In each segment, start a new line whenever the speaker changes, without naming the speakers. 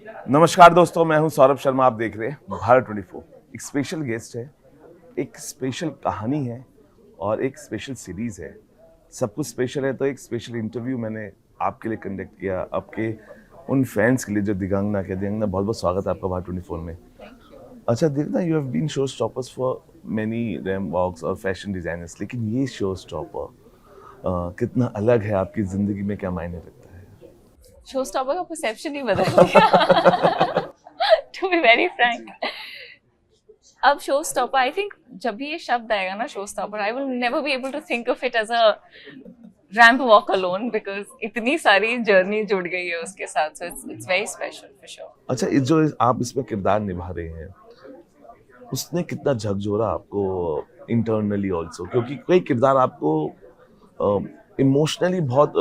नमस्कार दोस्तों, मैं हूं सौरभ शर्मा। आप देख रहे हैं भारत 24। एक स्पेशल गेस्ट है, एक स्पेशल कहानी है और एक स्पेशल सीरीज है। सब कुछ स्पेशल है तो एक स्पेशल इंटरव्यू मैंने आपके लिए कंडक्ट किया, आपके उन फैंस के लिए जो दिगांगना के। दिगांगना, बहुत बहुत स्वागत है आपका भारत 24 में। अच्छा Digangana, you have been show stoppers for many ramp walks और फैशन डिजाइनर्स, लेकिन ये शो स्टॉपर कितना अलग है आपकी जिंदगी में, क्या मायने रखता है?
शो स्टॉपर का परसेप्शन ही बदल गया टू बी वेरी फ्रैंक। अब शो स्टॉपर, आई थिंक जब भी ये शब्द आएगा ना show stopper, I will never be able to think of it as a ramp walk alone, because इतनी सारी जर्नी जुड़ गई है उसके साथ। So it's very special for sure.
अच्छा, ये जो आप इसमें किरदार निभा रहे हैं, उसने कितना झकझोरा आपको इंटरनली ऑल्सो? क्योंकि कई किरदार आपको इमोशनली बहुत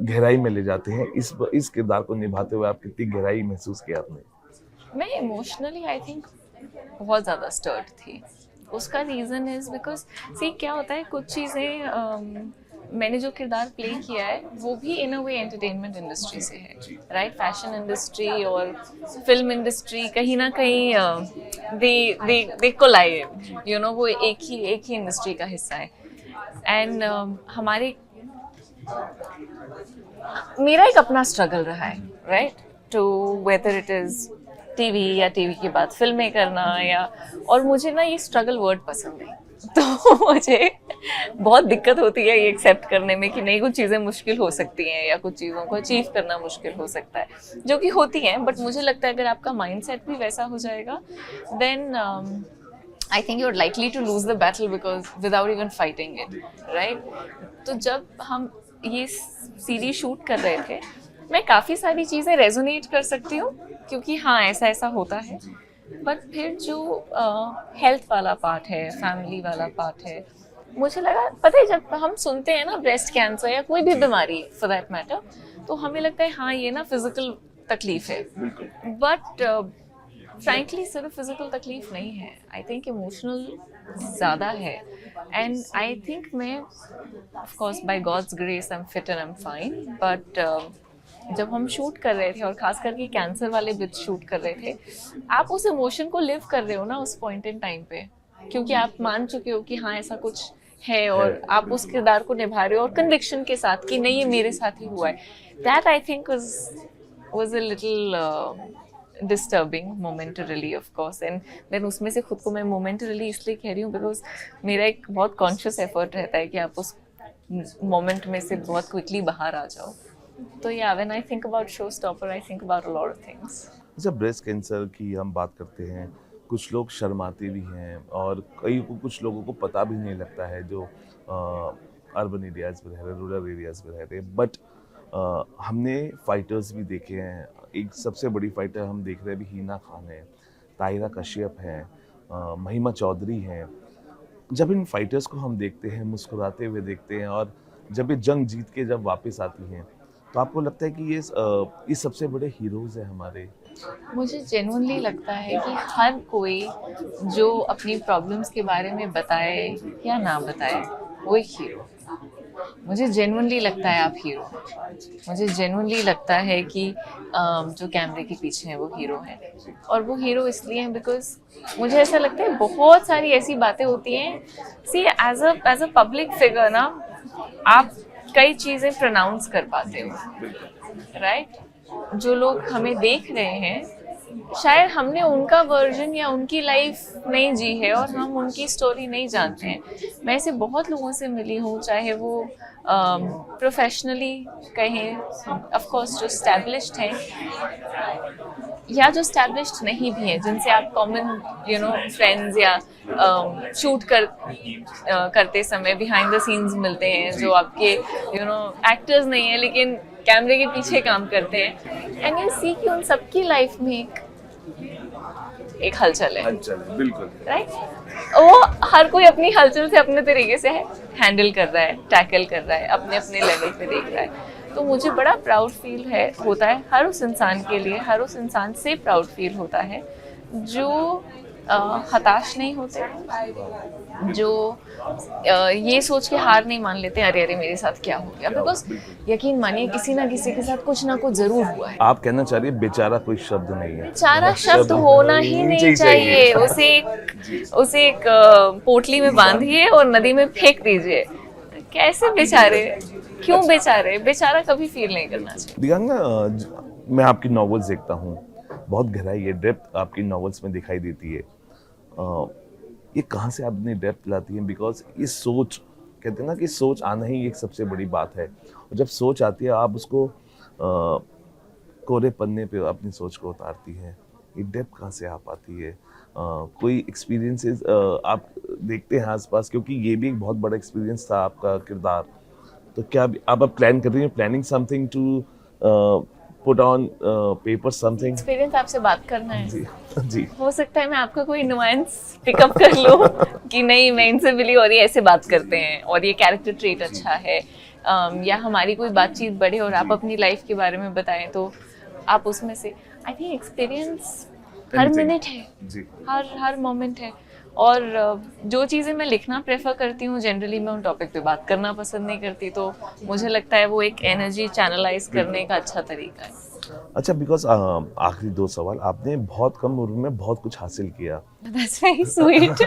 गहराई में ले जाते हैं। इस किरदार को निभाते हुए आप कितनी गहराई महसूस किया आपने?
मैं इमोशनली आई थिंक बहुत ज़्यादा स्टर्ड थी। उसका रीज़न इज़ बिकॉज सी क्या होता है, कुछ चीज़ें मैंने जो किरदार प्ले किया है वो भी इन अ वे एंटरटेनमेंट इंडस्ट्री से है, राइट? फैशन इंडस्ट्री और फिल्म इंडस्ट्री कहीं ना कहीं दे कोलाइड, यू नो, वो एक ही इंडस्ट्री का हिस्सा है। एंड हमारे मेरा एक अपना स्ट्रगल रहा है, right, to whether it is TV या टीवी के बाद फिल्में करना, या और मुझे ना ये स्ट्रगल वर्ड पसंद है। तो मुझे बहुत दिक्कत होती है ये एक्सेप्ट करने में कि नहीं, कुछ चीज़ें मुश्किल हो सकती हैं या कुछ चीज़ों को अचीव करना मुश्किल हो सकता है, जो कि होती हैं। बट मुझे लगता है अगर आपका माइंडसेट भी वैसा हो जाएगा, then I think you are likely to lose the battle because without even fighting it, right? तो जब हम ये सीरीज शूट कर रहे थे, मैं काफ़ी सारी चीज़ें रेजोनेट कर सकती हूँ क्योंकि हाँ ऐसा ऐसा होता है। बट फिर जो हेल्थ वाला पार्ट है, फैमिली वाला पार्ट है, मुझे लगा, पता है, जब हम सुनते हैं ना ब्रेस्ट कैंसर या कोई भी बीमारी फॉर दैट मैटर, तो हमें लगता है हाँ ये ना फिजिकल तकलीफ है। बट फ्रैंकली सिर्फ फिजिकल तकलीफ नहीं है, आई थिंक इमोशनल ज़्यादा है। एंड आई थिंक मैं, of course by God's grace, I am fit and I am fine, but जब हम शूट कर रहे थे और खास करके कैंसर वाले बिट्स शूट कर रहे थे, आप उस इमोशन को लिव कर रहे हो ना उस पॉइंट इन टाइम पे, क्योंकि आप मान चुके हो कि हाँ ऐसा कुछ है और आप उस किरदार को निभा रहे हो और कन्विक्शन के साथ कि नहीं ये मेरे साथ ही हुआ है। That I think was a little disturbing momentarily, of course. And then उसमें से खुद को मैं मोमेंटरली इसलिए कह रही हूँ बिकॉज मेरा एक बहुत कॉन्शियस एफर्ट रहता है कि आप उस मोमेंट में से बहुत क्विकली बाहर आ जाओ। तो या when I think about show stopper, I think about a lot of things.
जब ब्रेस्ट कैंसर की हम बात करते हैं, कुछ लोग शर्माते भी हैं और कुछ लोगों को पता भी नहीं लगता है, जो अर्बन एरियाज में रह रहे, रूरल एरियाज में रह रहे। बट हमने फाइटर्स भी देखे हैं। एक सबसे बड़ी फाइटर हम देख रहे हैं अभी, हीना खान है, ताहिरा कश्यप है, महिमा चौधरी हैं। जब इन फाइटर्स को हम देखते हैं, मुस्कुराते हुए देखते हैं, और जब ये जंग जीत के जब वापस आती हैं, तो आपको लगता है कि ये सबसे बड़े हीरोज़ हैं हमारे?
मुझे जेन्युइनली लगता है कि हर कोई जो अपनी प्रॉब्लम्स के बारे में बताए या ना बताए, वो एक हीरो। मुझे जेन्युइनली लगता है आप हीरो। मुझे जेन्युइनली लगता है कि जो कैमरे के पीछे हैं वो हीरो हैं। और वो हीरो इसलिए हैं बिकॉज मुझे ऐसा लगता है बहुत सारी ऐसी बातें होती हैं। सी एज अ पब्लिक फिगर ना, आप कई चीज़ें प्रोनाउंस कर पाते हो, राइट? जो लोग हमें देख रहे हैं, शायद हमने उनका वर्जन या उनकी लाइफ नहीं जी है और हम उनकी स्टोरी नहीं जानते हैं। मैं ऐसे बहुत लोगों से मिली हूँ, चाहे वो प्रोफेशनली कहें, ऑफ कोर्स जो स्टैब्लिश्ड हैं या जो स्टैब्लिश्ड नहीं भी हैं, जिनसे आप कॉमन फ्रेंड्स या शूट करते समय बिहाइंड द सीन्स मिलते हैं, जो आपके एक्टर्स नहीं है लेकिन कैमरे के पीछे काम करते हैं। एंड यू सी कि उन सबकी लाइफ में एक हलचल है,
बिल्कुल,
राइट? वो हर कोई अपनी हलचल से अपने तरीके से हैंडल कर रहा है, टैकल कर रहा है, अपने अपने लेवल पे देख रहा है। तो मुझे बड़ा प्राउड फील होता है हर उस इंसान के लिए, हर उस इंसान से प्राउड फील होता है जो हताश नहीं होते, जो ये सोच के हार नहीं मान लेते अरे अरे मेरे साथ क्या हो गया, बिकॉज यकीन मानिए किसी ना किसी के साथ कुछ ना कुछ जरूर हुआ है।
आप कहना चाह रही है बेचारा कोई शब्द नहीं है,
बेचारा शब्द होना ही नहीं चाहिए, उसे एक पोटली में बांधिए और नदी में फेंक दीजिए। कैसे बेचारे, क्यों बेचारे, बेचारा कभी फील नहीं करना चाहिए।
दिखांगा मैं आपकी नॉवेल्स देखता हूँ, बहुत गहराई है, डेप्थ आपकी नॉवेल्स में दिखाई देती है। ये कहाँ से आप इतनी डेप्थ लाती हैं? बिकॉज ये सोच, कहते हैं ना कि सोच आना ही एक सबसे बड़ी बात है, और जब सोच आती है आप उसको कोरे पन्ने पे अपनी सोच को उतारती हैं। ये डेप्थ कहाँ से आ पाती है? कोई एक्सपीरियंसेस आप देखते हैं आसपास, क्योंकि ये भी एक बहुत बड़ा एक्सपीरियंस था आपका किरदार, तो क्या आप प्लान कर रही हैं, planning something to put on paper something?
Experience आपसे बात करना है
जी जी।
हो सकता है मैं आपका कोई नुआंस पिकअप कर लूं कि नहीं मैं इनसे मिली और ये ऐसे बात करते हैं और ये कैरेक्टर ट्रेट अच्छा है, या हमारी कोई बातचीत बढ़े और आप अपनी लाइफ के बारे में बताएं तो आप उसमें से, I think experience her minute है जी, हर मोमेंट है। और जो चीज़ें मैं लिखना प्रेफर करती हूँ जनरली मैं उन टॉपिक पे बात करना पसंद नहीं करती, तो मुझे लगता है वो एक एनर्जी चैनलाइज करने का अच्छा तरीका है।
अच्छा, बिकॉज आखिरी दो सवाल, आपने बहुत कम उम्र में बहुत कुछ हासिल किया।
That's very sweet.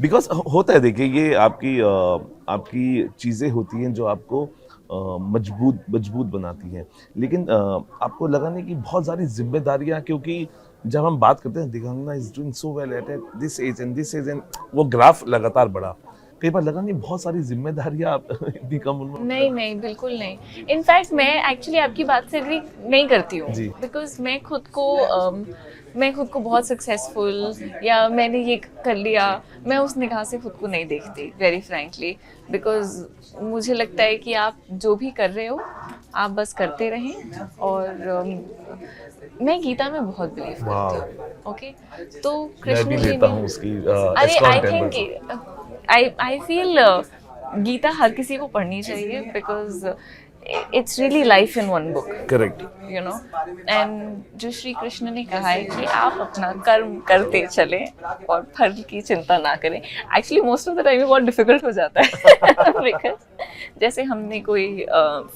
बिकॉज होता है, देखिए ये आपकी चीज़ें होती हैं जो आपको मजबूत बनाती हैं, लेकिन आपको लगा नहीं कि बहुत सारी जिम्मेदारियां, क्योंकि जब हम बात करते हैं Digangana is doing so well at this age and वो ग्राफ लगातार बढ़ा, कई बार लगा नहीं बहुत सारी जिम्मेदारियां आप इतनी कम उम्र में?
नहीं बिल्कुल नहीं। इनफैक्ट मैं एक्चुअली आपकी बात से एग्री नहीं करती हूँ, बिकॉज मैं खुद को बहुत सक्सेसफुल या मैंने ये कर लिया, मैं उस निगाह से खुद को नहीं देखती वेरी फ्रैंकली, बिकॉज मुझे लगता है कि आप जो भी कर रहे हो आप बस करते रहें। और मैं गीता में बहुत बिलीव करती हूँ, ओके, तो कृष्ण जी ने, अरे आई फील गीता हर किसी को पढ़नी चाहिए, because it's really life in one book,
correct,
you know. And जो श्री कृष्ण ने कहा है कि आप अपना कर्म करते चलें और फल की चिंता ना करें, actually most of the time बहुत डिफिकल्ट हो जाता है बिकॉज जैसे हमने कोई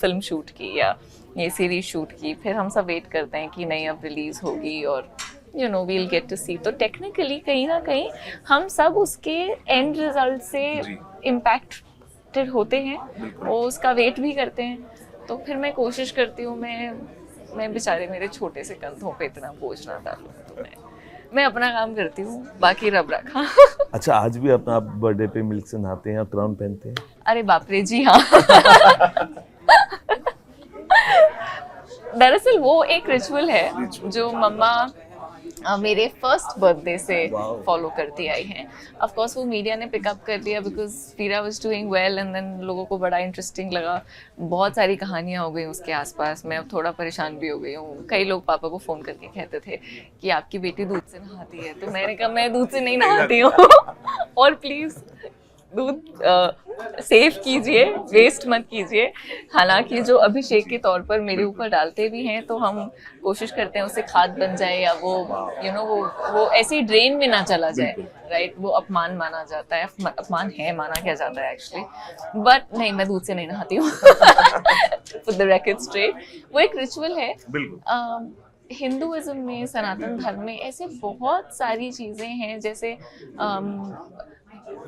फिल्म शूट की या ये सीरीज शूट की, फिर हम सब वेट करते हैं कि नहीं अब रिलीज होगी और you know we'll get to see, तो टेक्निकली कहीं ना कहीं हम सब उसके एंड रिजल्ट से इम्पैक्टेड होते हैं और उसका वेट भी करते हैं। तो फिर मैं कोशिश करती हूँ मैं बेचारे मेरे छोटे से कंधों पे इतना बोझ ना डालूं, तो मैं अपना काम करती हूँ, बाकी रब रखा।
अच्छा, आज भी अपना आप बर्थडे पे मिल्क से नहाते हैं और क्राउन पहनते हैं?
अरे बाप रे, जी हाँ। दरअसल वो एक रिचुअल है जो मम्मा मेरे फर्स्ट बर्थडे से फॉलो करती आई हैं। ऑफ कोर्स वो मीडिया ने पिकअप कर लिया because Veera was doing well and then लोगों को बड़ा इंटरेस्टिंग लगा, बहुत सारी कहानियाँ हो गई उसके आसपास। मैं अब थोड़ा परेशान भी हो गई हूँ, कई लोग पापा को फ़ोन करके कहते थे कि आपकी बेटी दूध से नहाती है, तो मैंने कहा मैं दूध से नहीं नहाती हूँ और प्लीज़ दूध सेव कीजिए, वेस्ट मत कीजिए। हालांकि जो अभिषेक के तौर पर मेरे ऊपर डालते भी हैं तो हम कोशिश करते हैं उससे खाद बन जाए या वो यू नो वो ऐसे ही ड्रेन में ना चला जाए, राइट। वो अपमान माना जाता है, अपमान है, माना क्या जाता है एक्चुअली, बट नहीं, मैं दूध से नहीं नहाती हूँ। फॉर द रेकॉर्ड स्ट्रेट, वो एक रिचुअल है। हिंदुइज्म में, सनातन धर्म में ऐसे बहुत सारी चीज़ें हैं, जैसे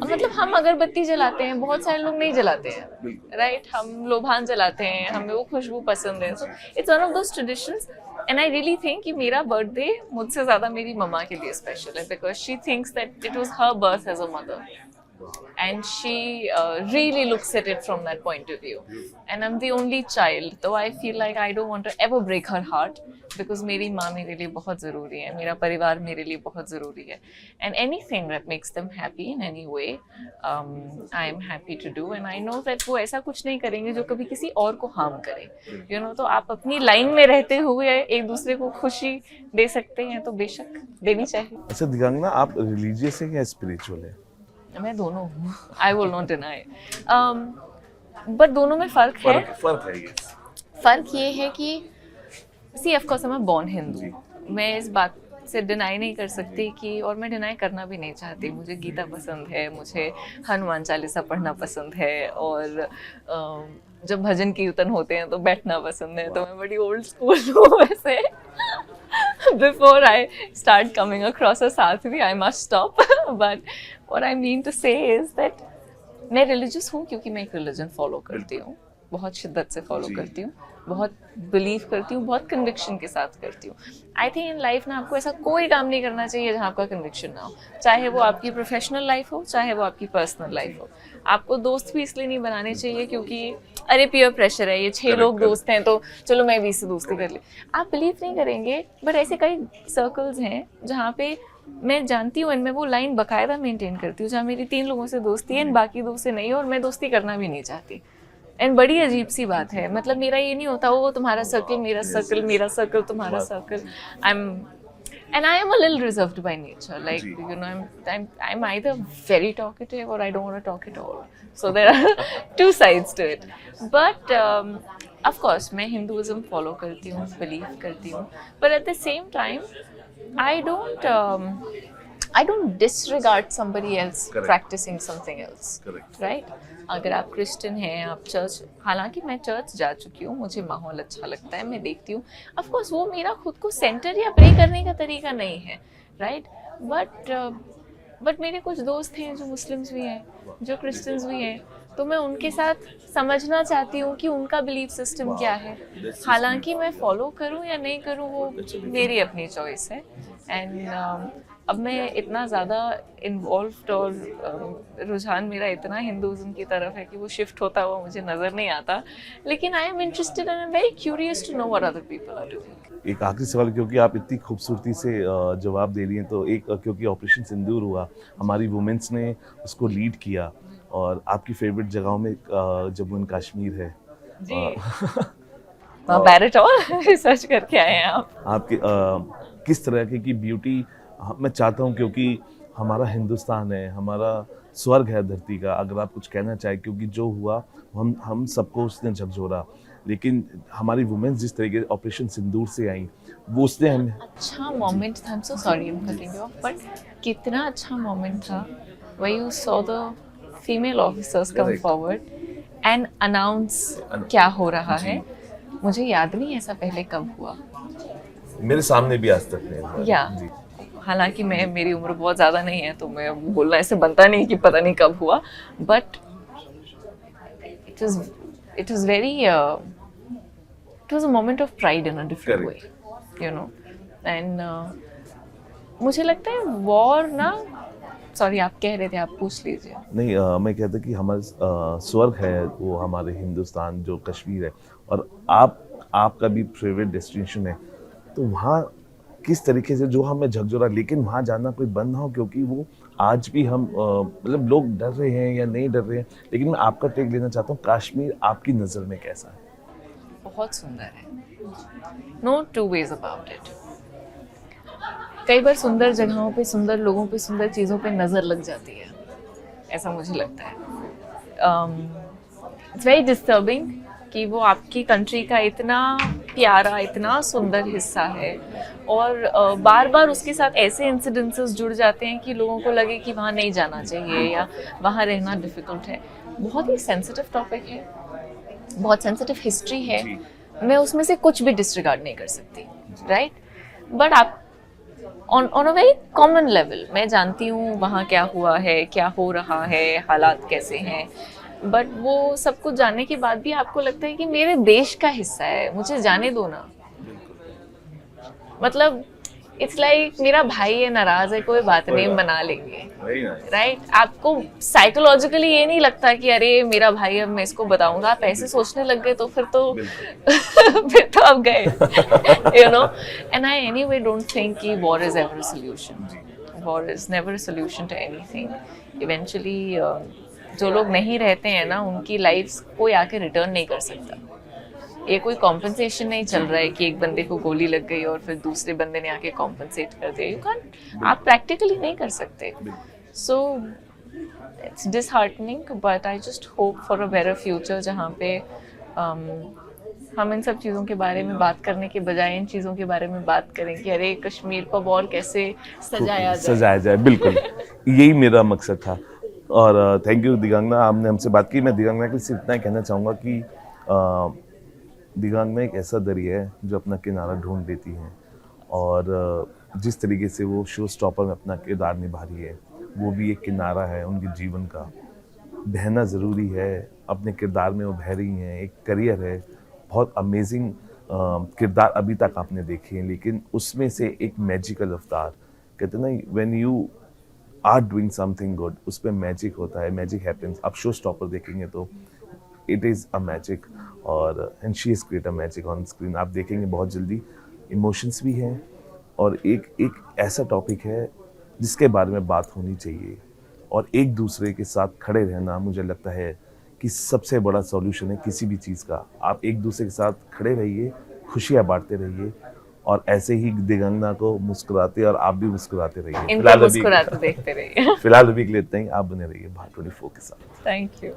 मतलब हम अगरबत्ती जलाते हैं, बहुत सारे लोग नहीं जलाते हैं, राइट। हम लोबान जलाते हैं, हमें वो खुशबू पसंद है, so it's one of those traditions. And I really think कि मेरा बर्थडे मुझसे ज़्यादा मेरी मम्मा के लिए स्पेशल है, because she thinks that it was her birth as a mother and she really looks at it from that point of view, and I'm the only child, so I feel like I don't want to ever break her heart because मेरी माँ मेरे लिए बहुत ज़रूरी है, मेरा परिवार मेरे लिए बहुत ज़रूरी है, and anything that makes them happy in any way I am happy to do, and I know that वो ऐसा कुछ नहीं करेंगे जो कभी किसी और को हार्म करे, you know। तो आप अपनी लाइन में रहते हुए एक दूसरे को खुशी दे सकते हैं तो बेशक देनी चाहिए।
अच्छा दिगांगना, आप रिलीजियस है या स्पिरिचुअल है?
मैं दोनों हूँ, I will not deny, but दोनों में फ़र्क है। फ़र्क ये है कि see of course I am born Hindu, मैं इस बात से डिनाई नहीं कर सकती कि, और मैं डिनाई करना भी नहीं चाहती, मुझे गीता पसंद है, मुझे हनुमान चालीसा पढ़ना पसंद है, और जब भजन कीर्तन होते हैं तो बैठना पसंद है। तो मैं बड़ी ओल्ड स्कूल हूँ वैसे। Before I start coming across a साथवी, I must stop. But what I mean to say is that मैं रिलीजियस हूँ क्योंकि मैं एक रिलीजन फॉलो करती हूँ, बहुत शिद्दत से फॉलो करती हूँ, बहुत बिलीव करती हूँ, बहुत कन्विक्शन के साथ करती हूँ। आई थिंक इन लाइफ ना आपको ऐसा कोई काम नहीं करना चाहिए जहाँ आपका कन्विक्शन ना हो, चाहे वो आपकी प्रोफेशनल लाइफ हो, चाहे वो आपकी पर्सनल लाइफ हो। आपको दोस्त भी इसलिए नहीं बनाने चाहिए क्योंकि अरे पीयर प्रेशर है, ये 6 लोग दोस्त हैं तो चलो मैं भी इससे दोस्ती कर ली। आप बिलीव नहीं करेंगे, बट ऐसे कई सर्कल्स हैं जहाँ पे मैं जानती हूँ, एंड मैं वो लाइन बकायदा मेंटेन करती हूँ, जहाँ मेरी 3 लोगों से दोस्ती है एंड बाकी 2 से नहीं, और मैं दोस्ती करना भी नहीं चाहती। एंड बड़ी अजीब सी बात है, मतलब मेरा ये नहीं होता वो तुम्हारा सर्कल मेरा सर्कल, मेरा सर्कल तुम्हारा circle. And I am a little reserved by nature, like you know, I'm either very talkative or I don't want to talk at all. So there are 2 sides to it. But of course मैं Hinduism follow करती हूँ, believe करती हूँ, but at the same time I don't disregard somebody else practicing something else. Right? अगर आप Christian हैं, आप church, हालांकि मैं चर्च जा चुकी हूँ, मुझे माहौल अच्छा लगता है, मैं देखती हूँ। ऑफ कोर्स वो मेरा खुद को सेंटर या प्रे करने का तरीका नहीं है, राइट? बट मेरे कुछ दोस्त हैं जो मुस्लिम्स भी हैं, जो क्रिश्चियंस भी हैं, तो मैं उनके साथ समझना चाहती हूँ कि उनका बिलीफ सिस्टम क्या है। हालांकि मैं फॉलो करूँ या नहीं करूँ वो मेरी अपनी चॉइस है। एंड अब मैं इतना ज़्यादा इन्वॉल्व्ड और रुझान मेरा इतना हिंदुज़म की तरफ है कि वो शिफ्ट होता हुआ मुझे नज़र नहीं आता, लेकिन I am interested and I am very curious to know what other people are doing.
एक आखिरी सवाल, क्योंकि आप इतनी खूबसूरती से जवाब दे रही हैं, तो एक क्योंकि ऑपरेशन सिंदूर हुआ, हमारी वुमेन्स ने उसको लीड किया, और आपकी फेवरेट जगहों में जम्मू एंड कश्मीर है
जी। बैरिटॉल रिसर्च करके आए हैं आप।
आपके किस तरह की ब्यूटी मैं चाहता हूँ, क्योंकि हमारा हिंदुस्तान है, हमारा स्वर्ग है धरती का, अगर आप कुछ कहना चाहें, क्योंकि जो हुआ हम सबको उसने झकझोरा, लेकिन हमारी वुमेन्स जिस तरीके से ऑपरेशन सिंदूर से आई, वो उसने हमें
अच्छा मोमेंट था। I am so sorry I am cutting you of, but कितना अच्छा मोमेंट था when you saw the female officers come forward and announce क्या हो रहा है। मुझे याद नहीं ऐसा पहले कब हुआ,
मेरे सामने भी आज तक नहीं हुआ।
या हालांकि मेरी उम्र बहुत ज़्यादा नहीं है, तो मैं बोलना ऐसे बनता नहीं कि पता नहीं कब हुआ, but it was very it was a moment of pride in a different way, you know, and मुझे लगता है वॉर ना, सॉरी आप कह रहे थे, आप पूछ लीजिए।
नहीं, मैं कहता कि हमारा स्वर्ग है वो हमारे हिंदुस्तान जो कश्मीर है, और आपका भी फेवरेट डेस्टिनेशन है, तो वहाँ किस तरीके से जो हमें झकझोरा, लेकिन वहाँ जाना कोई बंद ना हो, क्योंकि वो आज भी हम मतलब लोग डर रहे हैं या नहीं डर रहे हैं, लेकिन मैं आपका टेक लेना चाहता हूँ, कश्मीर आपकी नज़र में कैसा है?
बहुत सुंदर है, no two ways about it. कई बार सुंदर जगहों पे, सुंदर लोगों पे, सुंदर चीज़ों पे नज़र लग जाती है, ऐसा मुझे लगता है। इट्स वेरी डिस्टर्बिंग कि वो आपकी कंट्री का इतना प्यारा, इतना सुंदर हिस्सा है, और बार बार उसके साथ ऐसे इंसिडेंसेस जुड़ जाते हैं कि लोगों को लगे कि वहाँ नहीं जाना चाहिए या वहाँ रहना डिफ़िकल्ट है। बहुत ही सेंसिटिव टॉपिक है, बहुत सेंसिटिव हिस्ट्री है, मैं उसमें से कुछ भी डिसरिगार्ड नहीं कर सकती, राइट? बट आप on a very common level मैं जानती हूँ वहाँ क्या हुआ है, क्या हो रहा है, हालात कैसे हैं, बट वो सब कुछ जानने के बाद भी आपको लगता है कि मेरे देश का हिस्सा है, मुझे जाने दो ना। मतलब इट्स लाइक मेरा भाई है, नाराज है, कोई बात नहीं, मना लेंगे, राइट? आपको साइकोलॉजिकली ये नहीं लगता कि अरे मेरा भाई है, मैं इसको बताऊंगा। आप ऐसे सोचने लग गए तो फिर तो फिर तो आप गए, you know. And I anyway don't think कि war is ever a solution. War is never a solution to anything. Eventually जो लोग नहीं रहते हैं ना, उनकी लाइफ कोई आके रिटर्न नहीं कर सकता। ये कोई कॉम्पनसेशन नहीं चल रहा है कि एक बंदे को गोली लग गई और फिर दूसरे बंदे ने आके कॉम्पनसेट कर दिया। यू कांट, आप प्रैक्टिकली नहीं कर सकते। So it's disheartening, but I just hope for a better future जहाँ पे हम इन सब चीज़ों के बारे में बात करने के बजाय इन चीज़ों के बारे में बात करें कि अरे कश्मीर को और कैसे
सजाया जाए, बिल्कुल यही मेरा मकसद था। और थैंक यू दिगांगना, आपने हमसे बात की। मैं दिगांगना के लिए सिर्फ इतना ही कहना चाहूँगा कि दिगांगना एक ऐसा दरिया है जो अपना किनारा ढूंढ लेती है, और जिस तरीके से वो शो स्टॉपर में अपना किरदार निभा रही है, वो भी एक किनारा है उनके जीवन का। बहना ज़रूरी है, अपने किरदार में वो बह रही हैं, एक करियर है, बहुत अमेजिंग किरदार अभी तक आपने देखे हैं, लेकिन उसमें से एक मैजिकल अवतार, कहते हैं ना, when you are doing something good, उस पर मैजिक होता है, मैजिक हैपेंस। आप शो स्टॉपर देखेंगे तो इट इज़ अ मैजिक, और and she is create a magic on screen. आप देखेंगे बहुत जल्दी, इमोशंस भी हैं, और एक ऐसा टॉपिक है जिसके बारे में बात होनी चाहिए, और एक दूसरे के साथ खड़े रहना मुझे लगता है कि सबसे बड़ा सॉल्यूशन है किसी भी चीज़ का। आप एक दूसरे के साथ खड़े रहिए, खुशियाँ बांटते रहिए, और ऐसे ही दिगंगना को मुस्कुराते और आप भी मुस्कुराते रहिए।
इनको मुस्कुराते देखते रहिए।
फिलहाल अभी के लिए इतना ही। आप बने रहिए भारत 24 के साथ।
Thank you.